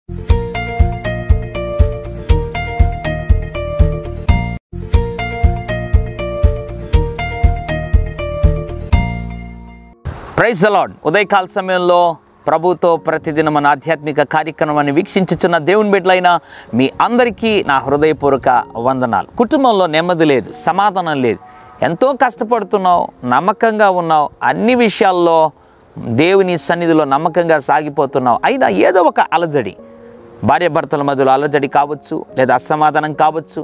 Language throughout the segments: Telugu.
Praise the lord. ఉదయకాల సమయంలో ప్రభుతో ప్రతిదిన మన ఆధ్యాత్మిక కార్యక్రమాన్ని వీక్షించుచున్న దేవుని బిడ్డలైన మీ అందరికీ నా హృదయపూర్వక వందనాలు. కుటుంబంలో నెమ్మది లేదు, సమాధానం లేదు, ఎంతో కష్టపడుతున్నావు, నమ్మకంగా ఉన్నావు, అన్ని విషయాల్లో దేవుని సన్నిధిలో నమ్మకంగా సాగిపోతున్నావు. అయినా ఏదో ఒక అలజడి, భార్యాభర్తల మధ్యలో అలజడి కావచ్చు, లేదా అసమాధానం కావచ్చు,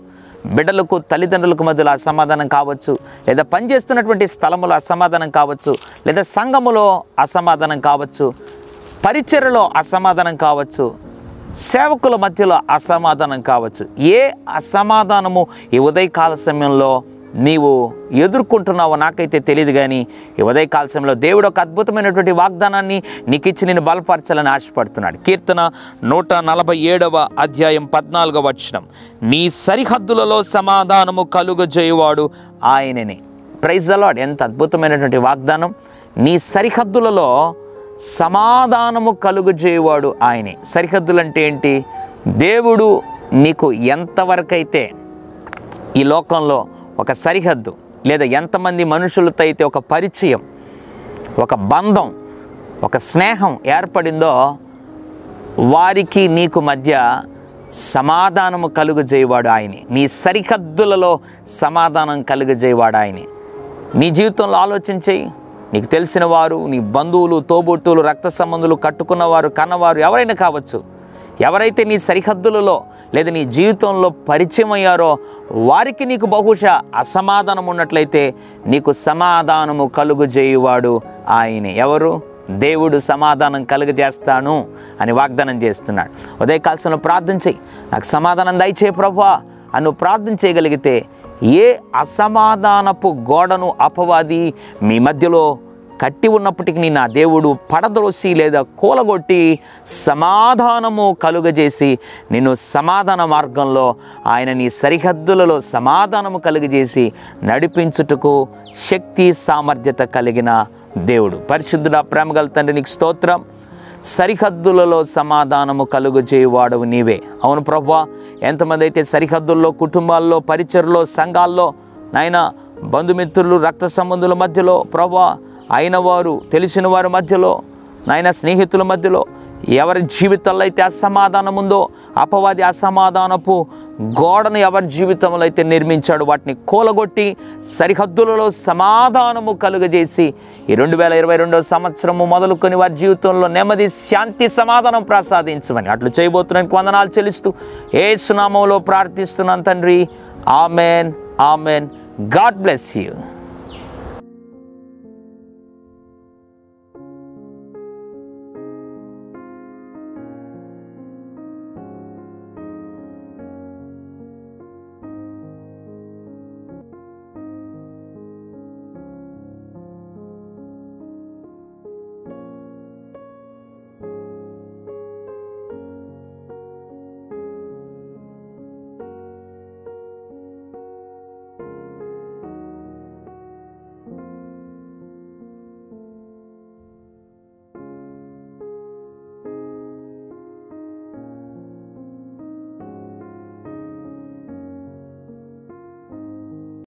బిడ్డలకు తల్లిదండ్రులకు మధ్యలో అసమాధానం కావచ్చు, లేదా పనిచేస్తున్నటువంటి స్థలములో అసమాధానం కావచ్చు, లేదా సంఘములో అసమాధానం కావచ్చు, పరిచర్యలో అసమాధానం కావచ్చు, సేవకుల మధ్యలో అసమాధానం కావచ్చు. ఏ అసమాధానము ఈ ఉదయకాల సమయంలో నీవు ఎదుర్కొంటున్నావో నాకైతే తెలియదు, కానీ ఈ ఉదయకాల సమయంలో దేవుడు ఒక అద్భుతమైనటువంటి వాగ్దానాన్ని నీకు ఇచ్చి నేను బలపరచాలని ఆశపడుతున్నాడు. కీర్తన 147వ అధ్యాయం 14వ వచనం, నీ సరిహద్దులలో సమాధానము కలుగజేయువాడు ఆయననే. Praise the Lord. ఎంత అద్భుతమైనటువంటి వాగ్దానం. నీ సరిహద్దులలో సమాధానము కలుగజేయువాడు ఆయనే. సరిహద్దులు అంటే ఏంటి? దేవుడు నీకు ఎంతవరకైతే ఈ లోకంలో ఒక సరిహద్దు, లేదా ఎంతమంది మనుషులతో అయితే ఒక పరిచయం, ఒక బంధం, ఒక స్నేహం ఏర్పడిందో వారికి నీకు మధ్య సమాధానము కలుగజేయవాడు ఆయనే. నీ సరిహద్దులలో సమాధానం కలుగజేయవాడు ఆయనే. నీ జీవితంలో ఆలోచించేయి. నీకు తెలిసిన వారు, నీ బంధువులు, తోబుట్టువులు, రక్త సంబంధులు, కట్టుకున్నవారు, కన్నవారు ఎవరైనా కావచ్చు, ఎవరైతే నీ సరిహద్దులలో లేదా నీ జీవితంలో పరిచయం అయ్యారో వారికి నీకు బహుశా అసమాధానం ఉన్నట్లయితే నీకు సమాధానము కలుగజేయువాడు ఆయనే. ఎవరు? దేవుడు సమాధానం కలుగజేస్తాను అని వాగ్దానం చేస్తున్నాడు. ఉదయకాలంలో ప్రార్థన చేయి, నాకు సమాధానం దయచేయి ప్రభువా అని నువ్వు ప్రార్థన చేయగలిగితే ఏ అసమాధానపు గోడను అపవాది మీ మధ్యలో కట్టి ఉన్నప్పటికీ నా దేవుడు పడద్రోసి లేదా కూలగొట్టి సమాధానము కలుగజేసి నిన్ను సమాధాన మార్గంలో ఆయన నీ సరిహద్దులలో సమాధానము కలుగజేసి నడిపించుటకు శక్తి సామర్థ్యత కలిగిన దేవుడు. పరిశుద్ధుడా, ప్రేమగల తండ్రి నీకు స్తోత్రం. సరిహద్దులలో సమాధానము కలుగజేయువాడవు నీవే. అవును ప్రభువా, ఎంతమంది అయితే సరిహద్దుల్లో, కుటుంబాల్లో, పరిచర్లో, సంఘాల్లో, నాయన బంధుమిత్రులు, రక్త సంబంధుల మధ్యలో, ప్రభువా అయిన వారు, తెలిసిన వారి మధ్యలో, నాయన స్నేహితుల మధ్యలో ఎవరి జీవితాల్లో అయితే అసమాధానం ఉందో, అపవాది అసమాధానపు గోడను ఎవరి జీవితంలో అయితే నిర్మించాడు వాటిని కూలగొట్టి సరిహద్దులలో సమాధానము కలుగజేసి ఈ 2022వ సంవత్సరము మొదలుకొని వారి జీవితంలో నెమ్మది, శాంతి, సమాధానం ప్రసాదించమని అట్లు చేయబోతున్నానికి వందనాలు చెల్లిస్తూ యేసు నామములో ప్రార్థిస్తున్నాను తండ్రి. Amen, amen. God bless you.